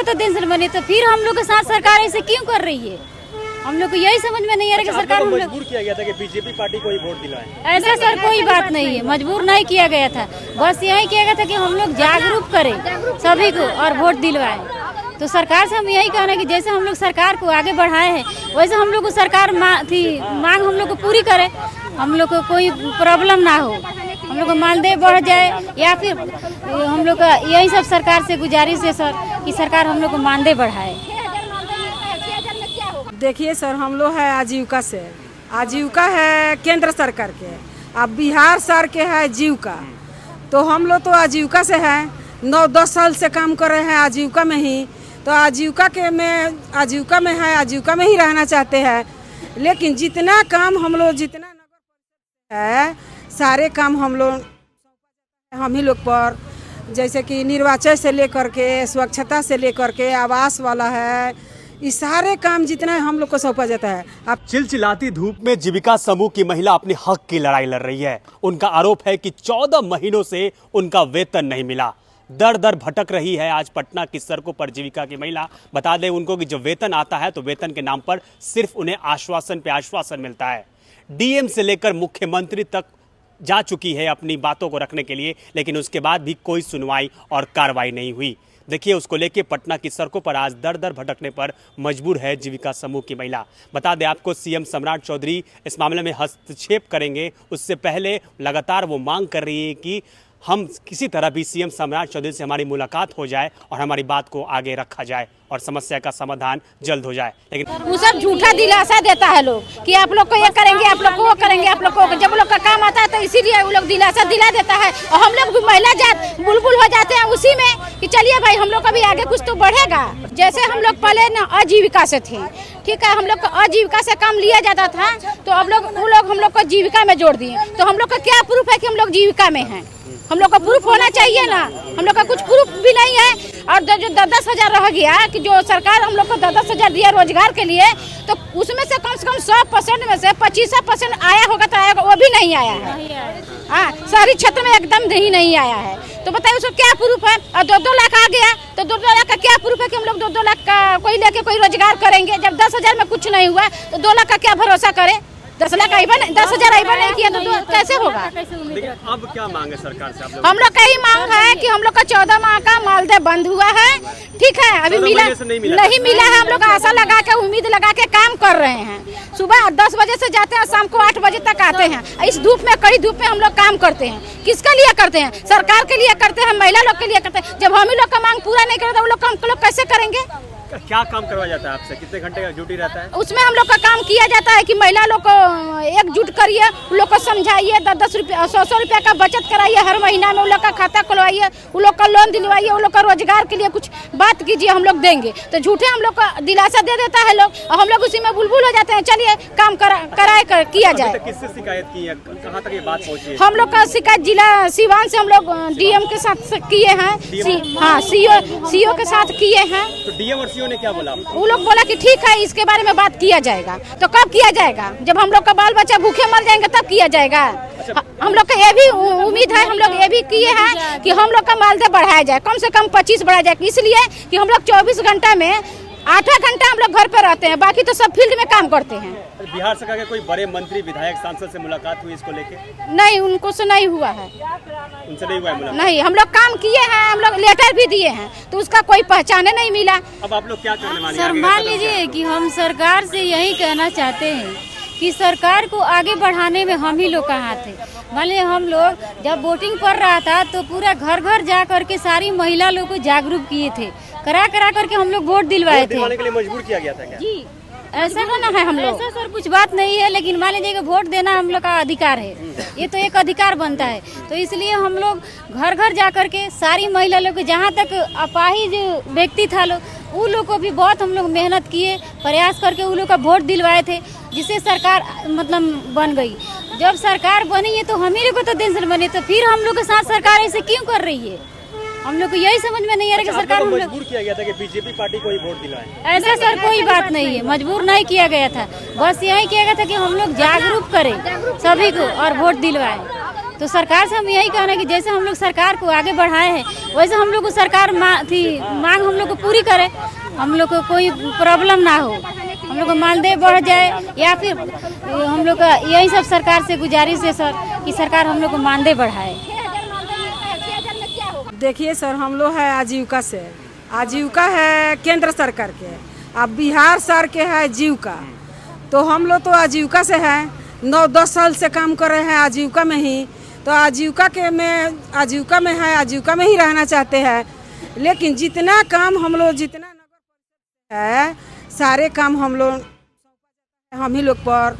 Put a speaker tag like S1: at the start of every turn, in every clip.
S1: को तो टेंशन बनी, तो फिर हम लोग के साथ सरकार ऐसे क्यों कर रही है? हम लोग को यही समझ में नहीं आ रहा कि सरकार हम लोग
S2: मजबूर किया गया था कि बीजेपी पार्टी को ही वोट दिलाएं।
S1: ऐसा सर कोई बात नहीं है, मजबूर नहीं किया गया था। बस यही किया गया था कि हम लोग जागरूक करें सभी को और वोट दिलवाएं। तो सरकार से हम यही कहना है कि जैसे हम लोग सरकार को आगे बढ़ाए हैं वैसे हम लोग को सरकार मांग हम लोग को पूरी करे, हम लोग को कोई प्रॉब्लम ना हो, हम लोग को मानदेय बढ़ जाए, या फिर हम लोग का यही सब सरकार से गुजारिश है सर कि सरकार हम लोग को मानदेय बढ़ाए।
S3: देखिए सर, हम लोग है आजीविका से, आजीविका है केंद्र सरकार के, अब बिहार सर के है जीविका। तो हम लोग तो आजीविका से है, 9-10 साल से काम कर रहे हैं आजीविका में ही। तो आजीविका में है, आजीविका में ही रहना चाहते हैं। लेकिन जितना काम हम लोग जितना नगर है सारे काम हम ही लोग पर, जैसे कि निर्वाचन से लेकर के स्वच्छता से लेकर के आवास वाला है, ये सारे काम जितना हम लोग को सौंपा जाता है। अब
S2: चिलचिलाती धूप में जीविका समूह की महिला अपने हक की लड़ाई लड़ रही है। उनका आरोप है कि 14 महीनों से उनका वेतन नहीं मिला। दर दर भटक रही है आज पटना की सड़कों पर जीविका की महिला। बता दें उनको कि जब वेतन आता है तो वेतन के नाम पर सिर्फ उन्हें आश्वासन पे आश्वासन मिलता है। डीएम से लेकर मुख्यमंत्री तक जा चुकी है अपनी बातों को रखने के लिए, लेकिन उसके बाद भी कोई सुनवाई और कार्रवाई नहीं हुई। देखिए, उसको लेके पटना की सड़कों पर आज दर दर भटकने पर मजबूर है जीविका समूह की महिला। बता दें आपको, सीएम सम्राट चौधरी इस मामले में हस्तक्षेप करेंगे, उससे पहले लगातार वो मांग कर रही है कि हम किसी तरह भी सीएम सम्राट चौधरी से हमारी मुलाकात हो जाए और हमारी बात को आगे रखा जाए और समस्या का समाधान जल्द हो जाए। लेकिन
S4: वो सब झूठा दिलासा देता है लोग कि आप लोग को ये करेंगे, आप लोग को वो करेंगे, आप लोग को जब लोग का काम आता है तो इसीलिए वो लोग दिलासा दिला देता है। और हम लोग भी महिला जात बुलबुल हो जाते हैं उसी में कि चलिए भाई हम लोग का भी आगे कुछ तो बढ़ेगा। जैसे हम लोग पहले ना आजीविका से थे, ठीक है, हम लोग को आजीविका से काम लिया जाता था, तो अब लोग वो लोग हम लोग को जीविका में जोड़ दिए। तो हम लोग का क्या प्रूफ है कि हम लोग जीविका में हैं? हम लोग का प्रूफ होना चाहिए ना, हम लोग का कुछ प्रूफ भी नहीं है। और जो 10-10 हजार रह गया कि जो सरकार हम लोग को 10-10 हजार दिया रोजगार के लिए, तो उसमें से कम 100% में से 25% आया होगा तो आएगा, वो भी नहीं आया है। हाँ, शहरी क्षेत्र में एकदम नहीं आया है। तो बताइए उसको क्या प्रूफ है? और 2-2 लाख आ गया तो 2-2 लाख का क्या प्रूफ है कि हम लोग 2-2 लाख का कोई लेके कोई रोजगार करेंगे? जब 10 हजार में कुछ नहीं हुआ तो 2 लाख का क्या भरोसा करे? 10 लाख 10 हजार नहीं किया तो कैसे होगा?
S2: लेकिन अब क्या मांग है सरकार से?
S4: हम लोग का ही मांग है कि हम लोग का 14 माह का मानदेय बंद हुआ है, ठीक है, अभी नहीं मिला है। हम लोग आशा लगा के उम्मीद लगा के काम कर रहे हैं। सुबह 10 बजे से जाते हैं, शाम को 8 बजे तक आते हैं। इस धूप में, कड़ी धूप में हम लोग काम करते हैं। किसके लिए करते हैं? सरकार के लिए करते हैं, महिला लोग के लिए करते हैं। जब हम ही लोग का मांग पूरा नहीं करते वो लोग कैसे करेंगे?
S2: क्या काम करवाया जाता है आपसे? कितने घंटे का ड्यूटी रहता है?
S4: उसमें हम लोग का काम किया जाता है कि महिला लोग को एकजुट करिए, उन लोग को समझाइए, 10-10 रुपया 100-100 रुपया का बचत कराइए हर महीना में, उन लोग का खाता खुलवाइए, उन लोग का लोन दिलवाइए, उन लोग का रोजगार के लिए कुछ बात कीजिए, हम लोग देंगे। तो झूठे हम लोग का दिलासा दे देता है लोग और हम लोग उसी में बुलबुल हो जाते हैं। चलिए काम किया जाए।
S2: किससे शिकायत की है? कहाँ तक ये बात पहुँची है?
S4: हम लोग का शिकायत जिला सीवान से हम लोग डीएम के साथ किए हैं। हाँ, सीओ के साथ किए हैं।
S2: तो डीएम और सीओ ने क्या बोला?
S4: वो लोग बोला कि ठीक है, इसके बारे में बात किया जाएगा। तो कब किया जाएगा? जब हम लोग का बाल बच्चा भूखे मर जाएंगे तब किया जाएगा। हम लोग का ये भी उम्मीद है, हम लोग ये भी किए हैं कि हम लोग का मानदेय बढ़ाया जाए, कम से कम 25 बढ़ाया जाए। इसलिए कि हम लोग 24 घंटा में 8 घंटा हम लोग घर पे रहते हैं, बाकी तो सब फील्ड में काम करते हैं।
S2: बिहार सरकार के कोई बड़े मंत्री, विधायक, सांसद से मुलाकात हुई इसको लेके?
S4: नहीं, उनको से नहीं हुआ है।
S2: उनसे नहीं हुआ है मुलाकात?
S4: नहीं, हम लोग काम किए हैं, हम लोग लेटर भी दिए हैं, तो उसका कोई पहचाने नहीं मिला।
S2: अब आप लोग क्या करने वाले हैं?
S1: सर मान लीजिए कि हम सरकार से यही कहना चाहते हैं कि सरकार को आगे बढ़ाने में हम ही लोग का हाथ है। मान लीजिए हम लोग जब वोटिंग पड़ रहा था तो पूरा घर घर जा करके सारी महिला लोग को जागरूक किए थे, करा करके हम लोग वोट दिलवाए थे।
S2: के लिए मजबूर किया गया था क्या?
S1: जी, ऐसा ना है हम लोग, ऐसा सर कुछ बात नहीं है, लेकिन मान लीजिए कि वोट देना हम लोग का अधिकार है, ये तो एक अधिकार बनता है। तो इसलिए हम लोग घर घर जा करके सारी महिला लोग को, जहाँ तक अपाहिज व्यक्ति था लोग, उन लोग को भी बहुत हम लोग मेहनत किए, प्रयास करके उन लोग का वोट दिलवाए थे, जिससे सरकार मतलब बन गई। जब सरकार बनी है तो हम ही लोग को तो टेंशन बनी, तो फिर हम लोग के साथ सरकार ऐसे क्यों कर रही है? हम लोग को यही समझ में नहीं आ रहा कि सरकार हम लोग
S2: मजबूर किया गया था कि बीजेपी पार्टी को ही वोट दिलाएं।
S1: ऐसा सर कोई बात नहीं है, मजबूर नहीं किया गया था। बस यही किया गया था कि हम लोग जागरूक करें सभी को और वोट दिलवाएं। तो सरकार से हम यही कह रहे हैं कि जैसे हम लोग सरकार को आगे बढ़ाए हैं वैसे हम लोग को सरकार मांग हम लोग को पूरी करे, हम लोग को कोई प्रॉब्लम ना हो, हम लोग को मानदेय बढ़ जाए या फिर हम लोग का यही सब सरकार से गुजारिश है सर कि सरकार हम लोग को मानदेय बढ़ाए।
S3: देखिए सर, हम लोग है आजीविका से, आजीविका है केंद्र सरकार के, अब बिहार सर के है जीविका। तो हम लोग तो आजीविका से है, 9-10 साल से काम कर रहे हैं आजीविका में ही, तो आजीविका में है, आजीविका में ही रहना चाहते हैं। लेकिन जितना काम हम लोग जितना है सारे काम हम ही लोग पर,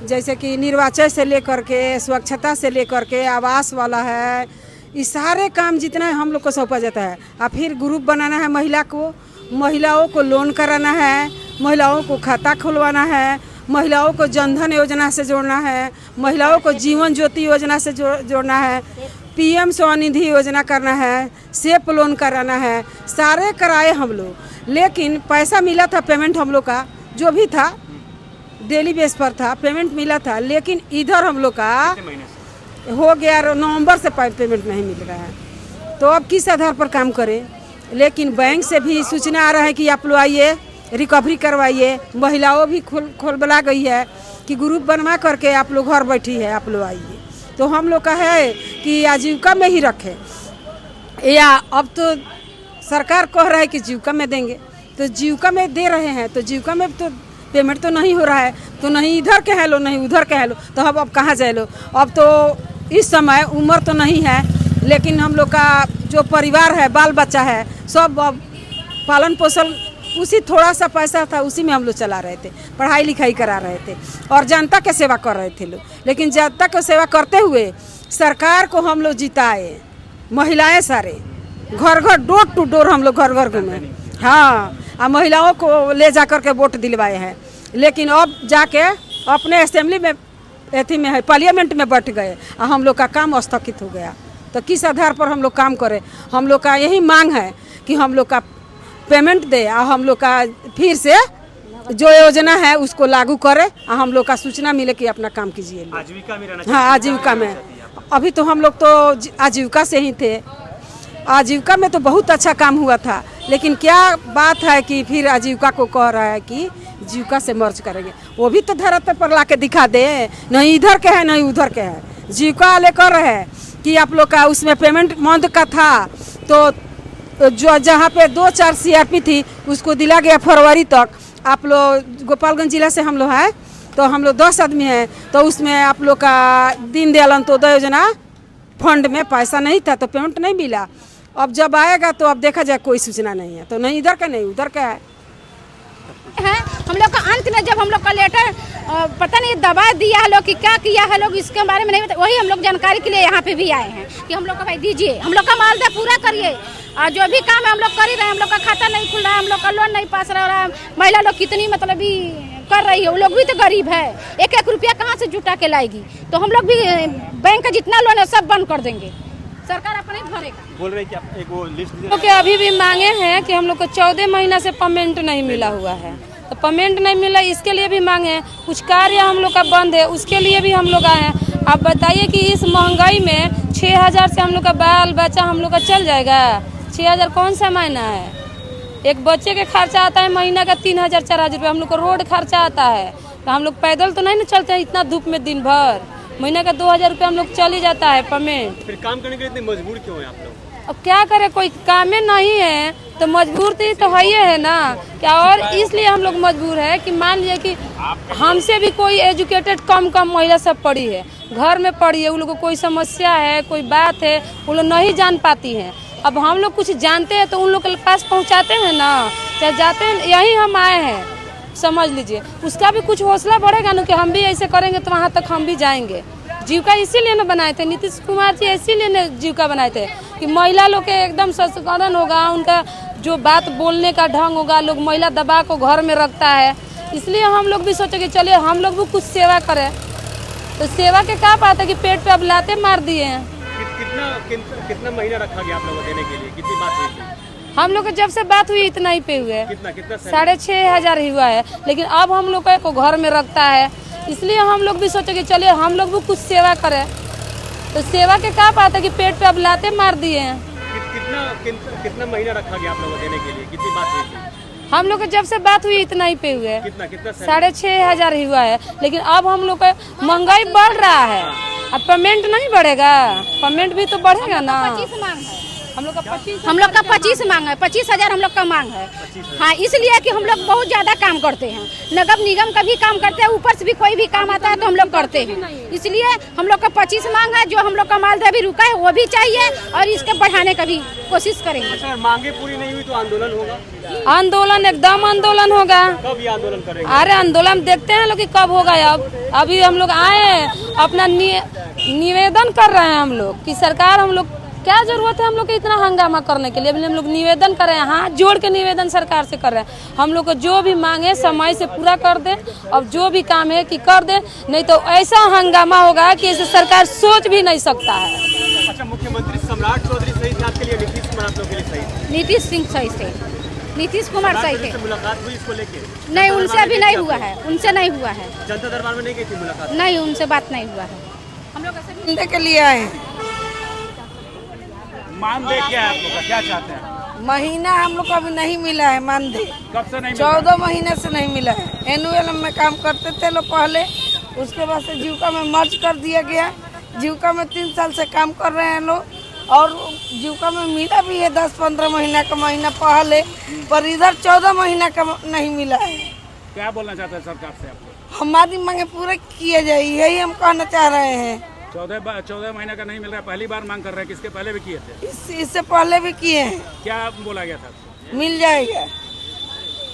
S3: जैसे कि निर्वाचन से लेकर के स्वच्छता से लेकर के आवास वाला है, ये सारे काम जितना है हम लोग को सौंपा जाता है। और फिर ग्रुप बनाना है महिलाओं को लोन कराना है, महिलाओं को खाता खुलवाना है, महिलाओं को जनधन योजना से जोड़ना है, महिलाओं को जीवन ज्योति योजना से जोड़ना है, PM स्वनिधि योजना करना है, सेफ लोन कराना है, सारे कराए हम लोग। लेकिन पैसा मिला था पेमेंट हम लोग का जो भी था डेली बेस पर था, पेमेंट मिला था। लेकिन इधर हम लोग का हो गया नवंबर से पेमेंट नहीं मिल रहा है, तो अब किस आधार पर काम करें। लेकिन बैंक से भी सूचना आ रहा है कि आप लोग आइए रिकवरी करवाइए, महिलाओं भी खोलबला गई है कि ग्रुप बनवा करके आप लोग घर बैठी है, आप लोग आइए। तो हम लोग का है कि आजीविका में ही रखें, या अब तो सरकार कह रहा है कि जीविका में देंगे, तो जीविका में दे रहे हैं, तो जीविका में तो पेमेंट तो नहीं हो रहा है, तो नहीं इधर के है लो नहीं उधर के है लो, तो अब कहाँ जाए लो। अब तो इस समय उम्र तो नहीं है, लेकिन हम लोग का जो परिवार है, बाल बच्चा है, सब पालन पोषण उसी थोड़ा सा पैसा था उसी में हम लोग चला रहे थे, पढ़ाई लिखाई करा रहे थे और जनता के सेवा कर रहे थे लोग। लेकिन जनता को सेवा करते हुए सरकार को हम लोग जिताए, महिलाएं सारे घर घर डोर टू डोर हम लोग घर घर घूमे, हाँ, और महिलाओं को ले जा कर के वोट दिलवाए हैं। लेकिन अब जाके अपने असेंबली में एथी में है पार्लियामेंट में बैठ गए और हम लोग का काम स्थगित हो गया। तो किस आधार पर हम लोग काम करें। हम लोग का यही मांग है कि हम लोग का पेमेंट दे और हम लोग का फिर से जो योजना है उसको लागू करे और हम लोग का सूचना मिले कि अपना काम कीजिए।
S2: आजीविका में रहना,
S3: हाँ आजीविका में। अभी तो हम लोग तो आजीविका से ही थे, आजीविका में तो बहुत अच्छा काम हुआ था। लेकिन क्या बात है कि फिर आजीविका को कह रहा है कि जीविका से मर्ज करेंगे, वो भी तो धरातल पर ला के दिखा दे, नहीं इधर के है नहीं उधर के है। जीविका लेकर रहे कि आप लोग का उसमें पेमेंट मंद का था, तो जो जहाँ पे 2-4 CRP थी उसको दिला गया फरवरी तक। आप लोग गोपालगंज जिला से हम लोग हैं, तो हम लोग 10 आदमी हैं, तो उसमें आप लोग का दीनदयाल अंत्योदय योजना फंड में पैसा नहीं था तो पेमेंट नहीं मिला। अब जब आएगा तो अब देखा जाए कोई सूचना नहीं है, तो नहीं इधर का नहीं उधर का है।
S4: हम लोग का अंत में जब हम लोग का लेटर पता नहीं दबा दिया है लोग कि क्या किया है लोग, इसके बारे में नहीं पता, वही हम लोग जानकारी के लिए यहाँ पे भी आए हैं कि हम लोग का भाई दीजिए, हम लोग का मानदेय पूरा करिए और जो भी काम है हम लोग कर ही रहे हैं। हम लोग का खाता नहीं खुल रहा है, हम लोग का लोन नहीं पास रहा है। महिला लोग कितनी मतलब भी कर रही है, वो लोग भी तो गरीब है, 1-1 रुपया कहाँ से जुटा के लाएगी। तो हम लोग भी बैंक का जितना लोन है सब बंद कर देंगे, सरकार अपने भरेगा।
S2: बोल रहे कि आप एक वो लिस्ट
S5: तो क्या अभी भी मांगे हैं कि हम लोग को 14 महीना से पेमेंट नहीं मिला हुआ है, तो पेमेंट नहीं मिला इसके लिए भी मांगे हैं। कुछ कार्य हम लोग का बंद है उसके लिए भी हम लोग आए हैं। आप बताइए कि इस महंगाई में 6000 से हम लोग का बाल बच्चा हम लोग का चल जाएगा। 6000 कौन सा महीना है, एक बच्चे के खर्चा आता है महीना का 3000-4000 रुपये, हम लोग को रोड खर्चा आता है, तो हम लोग पैदल तो नहीं ना चलते हैं इतना धूप में दिन भर। महीना का 2000 रुपये हम लोग चल ही जाता है पेमेंट।
S2: फिर काम करने के लिए इतने मजबूर क्यों हैं आप लोग?
S5: अब क्या करें, कोई काम में नहीं है तो मजबूर तो है ना क्या। और इसलिए हम लोग मजबूर है कि मान लीजिए कि हमसे भी कोई एजुकेटेड कम महिला सब पढ़ी है, घर में पढ़ी है, उन लोग को कोई समस्या है कोई बात है वो लोग नहीं जान पाती हैं। अब हम लोग कुछ जानते हैं तो उन लोग के पास पहुंचाते हैं ना, चाहे जाते हैं, यही हम आए हैं समझ लीजिए। उसका भी कुछ हौसला बढ़ेगा ना कि हम भी ऐसे करेंगे तो वहाँ तक हम भी जाएंगे। जीविका इसीलिए ना बनाए थे नीतीश कुमार जी, इसीलिए ना जीविका बनाए थे कि महिला लोग के एकदम सशक्तिकरण होगा, उनका जो बात बोलने का ढंग होगा, लोग महिला दबा को घर में रखता है। इसलिए हम लोग भी सोचे कि चलिए हम लोग भी कुछ सेवा करें। तो सेवा के क्या बात है कि पेट पे अब लाते मार दिए हैं।
S2: कितना महीना रखा गया आप लोगों को देने के लिए, कितनी बात हुई थी?
S5: हम लोग जब से बात हुई इतना ही पे हुए,
S2: कितना
S5: 6500 ही हुआ है। लेकिन अब हम लोग को घर में रखता है, इसलिए हम लोग भी सोचे कि चलिए हम लोग भी कुछ सेवा करें। तो सेवा के क्या बात है कि पेट पे अब लाते मार दिए हैं।
S2: कितना महीना रखा गया आप लोगों को देने के लिए, कितनी बात हुई थी?
S5: हम लोग के जब से बात हुई इतना ही पे हुए है,
S2: कितना
S5: 6,500 ही हुआ है। लेकिन अब हम लोग का महंगाई बढ़ रहा है, अब पेमेंट नहीं बढ़ेगा, पेमेंट भी तो बढ़ेगा ना।
S1: 25 मांग है
S5: हम लोग का 25
S1: मांग है, 25,000 हम लोग का मांग है। हाँ, इसलिए कि हम लोग बहुत ज्यादा काम करते हैं, नगर निगम का भी काम करते हैं, ऊपर से भी कोई भी काम आता है तो हम लोग करते हैं। इसलिए हम लोग का 25 मांग है। जो हम लोग का माल अभी रुका है वो भी चाहिए और इसके बढ़ाने का भी कोशिश करेंगे।
S2: अच्छा, मांगे पूरी नहीं हुई तो आंदोलन होगा?
S5: आंदोलन एकदम आंदोलन होगा।
S2: कब ये आंदोलन करेंगे?
S5: अरे आंदोलन देखते हैं लोग कि कब होगा। अब अभी हम लोग आए हैं, अपना निवेदन कर रहे हैं हम लोग कि सरकार, हम लोग क्या जरूरत है हम लोग को इतना हंगामा करने के लिए। अभी हम लोग निवेदन कर रहे हैं, हाथ जोड़ के निवेदन सरकार से कर रहे हैं। हम लोग को जो भी मांगे समय से पूरा कर दे, अब जो भी काम है कि कर दे, नहीं तो ऐसा हंगामा होगा कि इसे सरकार सोच भी नहीं सकता है।
S2: अच्छा, मुख्यमंत्री सम्राट चौधरी सही थे आपके लिए, नीतीश कुमार आप लोगों के लिए सही थे?
S1: नीतीश सिंह सही थे, नीतीश कुमार सही थे।
S2: मुलाकात हुई इसको लेके?
S1: नहीं, उनसे अभी नहीं हुआ है, उनसे नहीं हुआ है।
S2: जनता दरबार में नहीं गई थी मुलाकात?
S1: नहीं, उनसे बात नहीं हुआ है। हम लोग
S3: मिलने के लिए आए हैं।
S2: मानदेय क्या है आप लोग का, क्या चाहते हैं?
S3: महीना हम लोग को अभी नहीं मिला है मानदेय।
S2: कब से नहीं?
S3: 14 महीने से नहीं मिला है। एनुअल में काम करते थे लोग पहले, उसके बाद से जीविका में मर्ज कर दिया गया। जीविका में 3 साल से काम कर रहे हैं लोग, और जीविका में मिला भी है 10-15 महीना का महीना पहले, पर इधर 14 महीना का नहीं मिला है।
S2: क्या बोलना चाहते हैं सरकार से आप लोग?
S3: हमारी मांगे पूरे किए जाए, यही हम कहना चाह रहे हैं।
S2: 14 महीने का नहीं मिल रहा है, पहली बार मांग कर रहे हैं, किसके पहले भी किए थे?
S3: इससे पहले भी किए हैं।
S2: क्या बोला गया था?
S3: मिल जाएगा।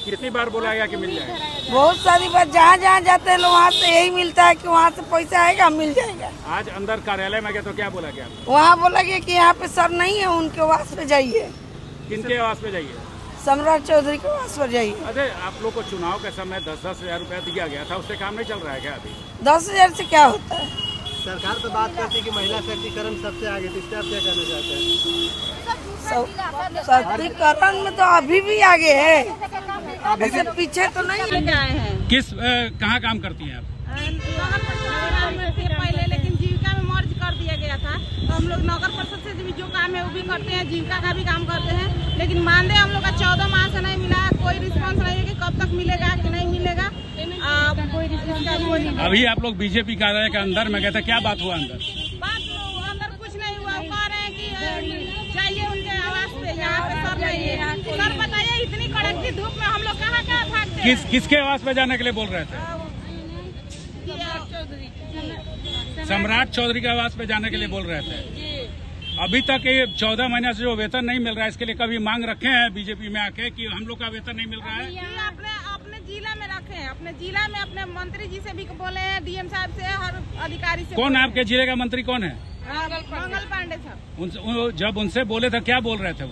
S2: कितनी बार बोला गया कि मिल जाएगा?
S3: बहुत सारी बार, जहाँ जहाँ जाते हैं लोग वहाँ से यही मिलता है कि वहाँ से पैसा आएगा, मिल जाएगा।
S2: आज अंदर कार्यालय में गया तो क्या बोला गया?
S3: वहाँ बोला गया कि यहाँ पे सर नहीं है, उनके आवास पे जाइए।
S2: किनके आवास पे जाइए?
S3: सम्राट चौधरी के आवास पर जाइए।
S2: अरे आप लोग को चुनाव के समय 10-10 हजार रुपया दिया गया था, उससे काम नहीं चल रहा है क्या अभी?
S3: 10,000 से क्या होता है?
S6: सरकार तो बात करती है कि महिला शक्तिकरण सबसे आगे, तो इससे आप क्या कहना चाहते हैं?
S3: शक्तिकरण में तो अभी भी आगे है, ऐसे पीछे तो नहीं है।
S2: किस कहाँ काम करती हैं आप?
S7: पहले, लेकिन जीविका में मर्ज कर दिया गया था, तो हम लोग नगर परिषद से भी जो काम है वो भी करते हैं, जीविका का भी काम करते हैं। लेकिन मानदेय हम लोग का 14 माह से नहीं मिला, कोई रिस्पांस नहीं है कि कब तक मिलेगा कि नहीं मिलेगा।
S2: अभी आप लोग बीजेपी कार्यालय के अंदर में गए थे, क्या बात हुआ अंदर?
S7: बात अंदर कुछ नहीं हुआ, वो कह रहे हैं कि जाइए उनके आवास पे, यहाँ पे सर नहीं है। सर बताइए, इतनी कड़क की धूप में हम लोग कहाँ भागते हैं?
S2: किसके आवास पे जाने के लिए बोल रहे थे? सम्राट चौधरी के आवास पे जाने के लिए बोल रहे थे। अभी तक ये 14 महीने से जो वेतन नहीं मिल रहा है, इसके लिए कभी मांग रखे हैं बीजेपी में आके कि हम लोग का वेतन नहीं मिल रहा है?
S7: अपने जिला में रखे हैं, अपने जिला में अपने मंत्री जी से भी बोले हैं, डीएम साहब से, हर अधिकारी से।
S2: कौन आपके जिले का मंत्री कौन है?
S7: मंगल पांडे साहब।
S2: जब उनसे बोले थे क्या बोल रहे थे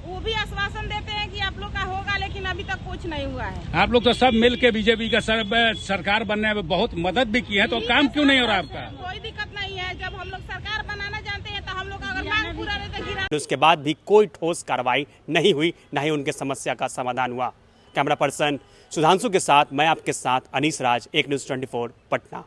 S7: वो भी आश्वासन देते हैं कि आप लोग का होगा, लेकिन अभी तक कुछ नहीं हुआ है।
S2: आप लोग तो सब मिल के बीजेपी का सरकार बनने में बहुत मदद भी की है, तो काम क्यों नहीं हो रहा आपका?
S7: कोई दिक्कत नहीं है, जब हम लोग सरकार बनाना जानते हैं तो हम लोग अगर मांग पूरा रहता गिरा।
S2: उसके बाद भी कोई ठोस कार्रवाई नहीं हुई, न ही उनके समस्या का समाधान हुआ। कैमरा पर्सन सुधांशु के साथ मैं आपके साथ अनीस राज, एक न्यूज़ 24 पटना।